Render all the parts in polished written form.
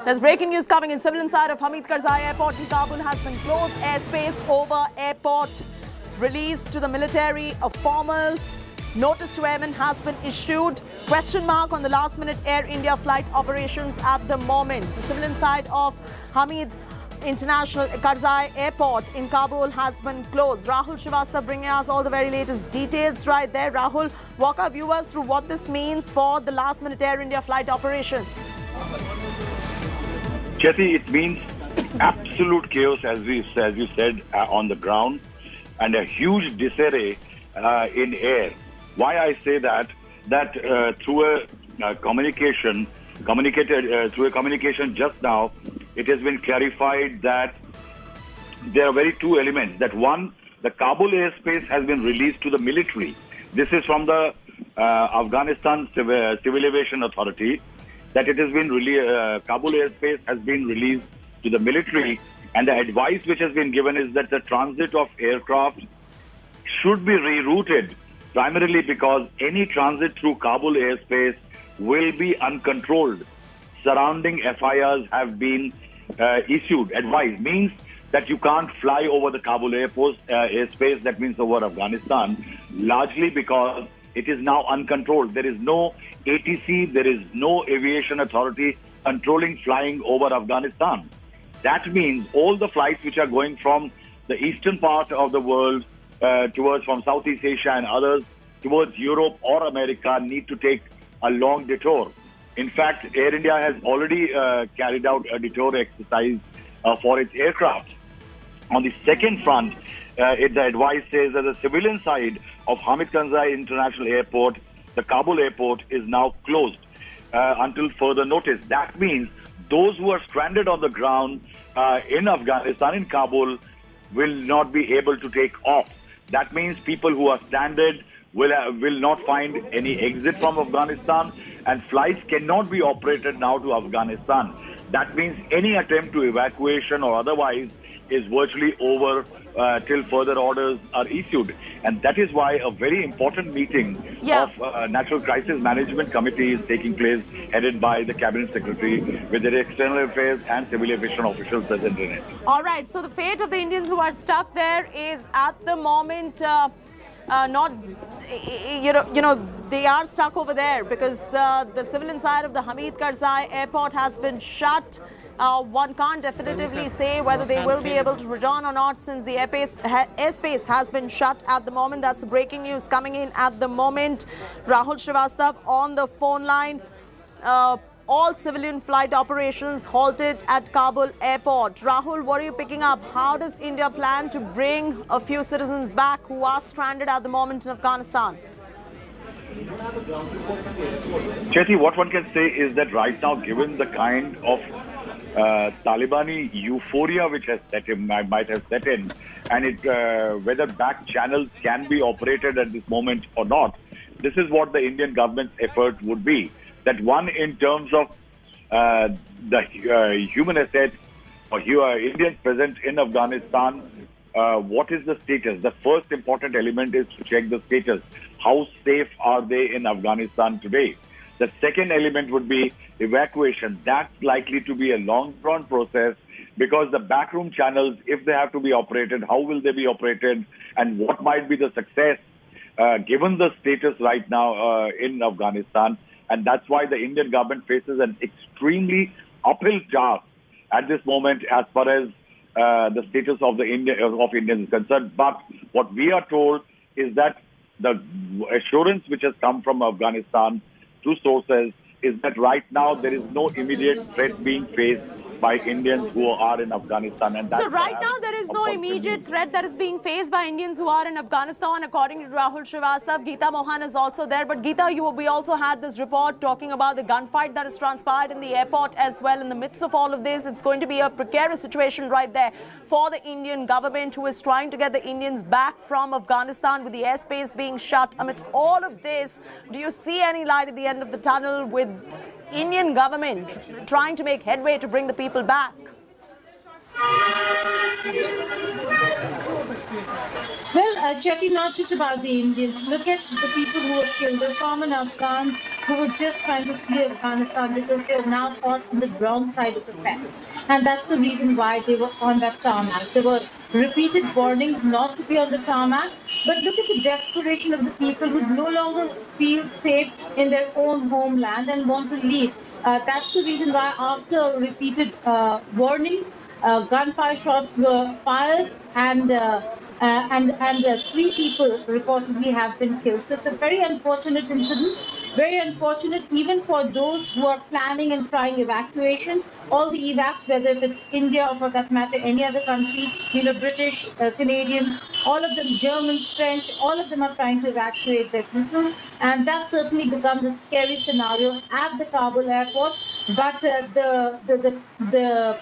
There's breaking news coming in. Civilian side of Hamid Karzai Airport in Kabul has been closed. Airspace over airport released to the military. A formal notice to airmen has been issued. Question mark on the last-minute Air India flight operations at the moment. The civilian side of Hamid International Karzai Airport in Kabul has been closed. Rahul Srivastava bringing us all the very latest details right there. Rahul, walk our viewers through what this means for the last-minute Air India flight operations. Jyoti, it means absolute chaos, as you said, on the ground, and a huge disarray in air. Why I say that through a communication just now, it has been clarified that there are very two elements. That one, the Kabul airspace has been released to the military. This is from the Afghanistan Civil Aviation Authority. That it has been Kabul airspace has been released to the military, and the advice which has been given is that the transit of aircraft should be rerouted, primarily because any transit through Kabul airspace will be uncontrolled. Surrounding FIRs have been issued. Advice means that you can't fly over the Kabul airspace, that means over Afghanistan, largely because it is now uncontrolled. There is no ATC, there is no aviation authority controlling flying over Afghanistan. That means all the flights which are going from the eastern part of the world from Southeast Asia and others towards Europe or America need to take a long detour. In fact, Air India has already carried out a detour exercise for its aircraft. On the second front, the advice says that the civilian side of Hamid Karzai International Airport, the Kabul airport, is now closed until further notice. That means those who are stranded on the ground in Afghanistan, in Kabul, will not be able to take off. That means people who are stranded will not find any exit from Afghanistan, and flights cannot be operated now to Afghanistan. That means any attempt to evacuation or otherwise is virtually over till further orders are issued. And that is why a very important meeting of National Crisis Management Committee is taking place, headed by the Cabinet Secretary, with the External Affairs and Civil Aviation officials present in it. All right, so the fate of the Indians who are stuck there is at the moment they are stuck over there because the civilian side of the Hamid Karzai Airport has been shut. One can't definitively say whether they will be able to return or not since the airspace has been shut at the moment. That's the breaking news coming in at the moment. Rahul Srivastava on the phone line. All civilian flight operations halted at Kabul airport. Rahul, what are you picking up? How does India plan to bring a few citizens back who are stranded at the moment in Afghanistan? Chetty, what one can say is that right now, given the kind of Talibani euphoria which has might have set in, and whether back channels can be operated at this moment or not, this is what the Indian government's effort would be. That one, in terms of the human assets or Indians present in Afghanistan, what is the status? The first important element is to check the status. How safe are they in Afghanistan today? The second element would be evacuation. That's likely to be a long-drawn process because the backroom channels, if they have to be operated, how will they be operated, and what might be the success given the status right now in Afghanistan? And that's why the Indian government faces an extremely uphill task at this moment as far as the status of Indians is concerned. But what we are told is that the assurance which has come from Afghanistan through sources is that right now there is no immediate threat being faced by Indians who are in Afghanistan. And so right now there is no immediate threat that is being faced by Indians who are in Afghanistan, according to Rahul Srivastava. Geeta Mohan is also there. But Geeta, we also had this report talking about the gunfight that has transpired in the airport as well. In the midst of all of this, it's going to be a precarious situation right there for the Indian government, who is trying to get the Indians back from Afghanistan with the airspace being shut. Amidst all of this, do you see any light at the end of the tunnel with Indian government trying to make headway to bring the people back? Well, Jackie, not just about the Indians. Look at the people who were killed, the common Afghans who were just trying to flee Afghanistan because they are now caught on the wrong side of the fence. And that's the reason why they were on that tarmac. There were repeated warnings not to be on the tarmac. But look at the desperation of the people who no longer feel safe in their own homeland and want to leave. That's the reason why, after repeated warnings, gunfire shots were fired, and 3 people reportedly have been killed. So it's a very unfortunate incident. Very unfortunate even for those who are planning and trying evacuations. All the evacs, whether if it's India or for that matter any other country, British, Canadians, all of them, Germans, French, all of them are trying to evacuate their people, and that certainly becomes a scary scenario at the Kabul airport. But the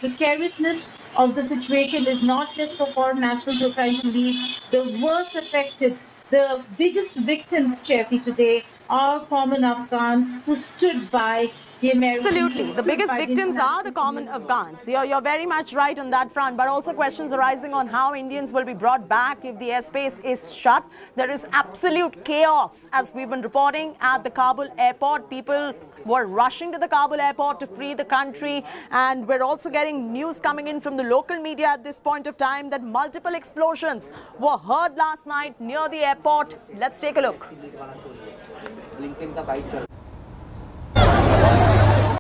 precariousness of the situation is not just for foreign nationals who are trying to leave. The worst affected, the biggest victims, Chefi, today are common Afghans who stood by the Americans. Absolutely. The biggest victims are the common Afghans. You're very much right on that front, but also questions arising on how Indians will be brought back if the airspace is shut. There is absolute chaos, as we've been reporting, at the Kabul airport. People were rushing to the Kabul airport to flee the country, and we're also getting news coming in from the local media at this point of time that multiple explosions were heard last night near the airport. Let's take a look.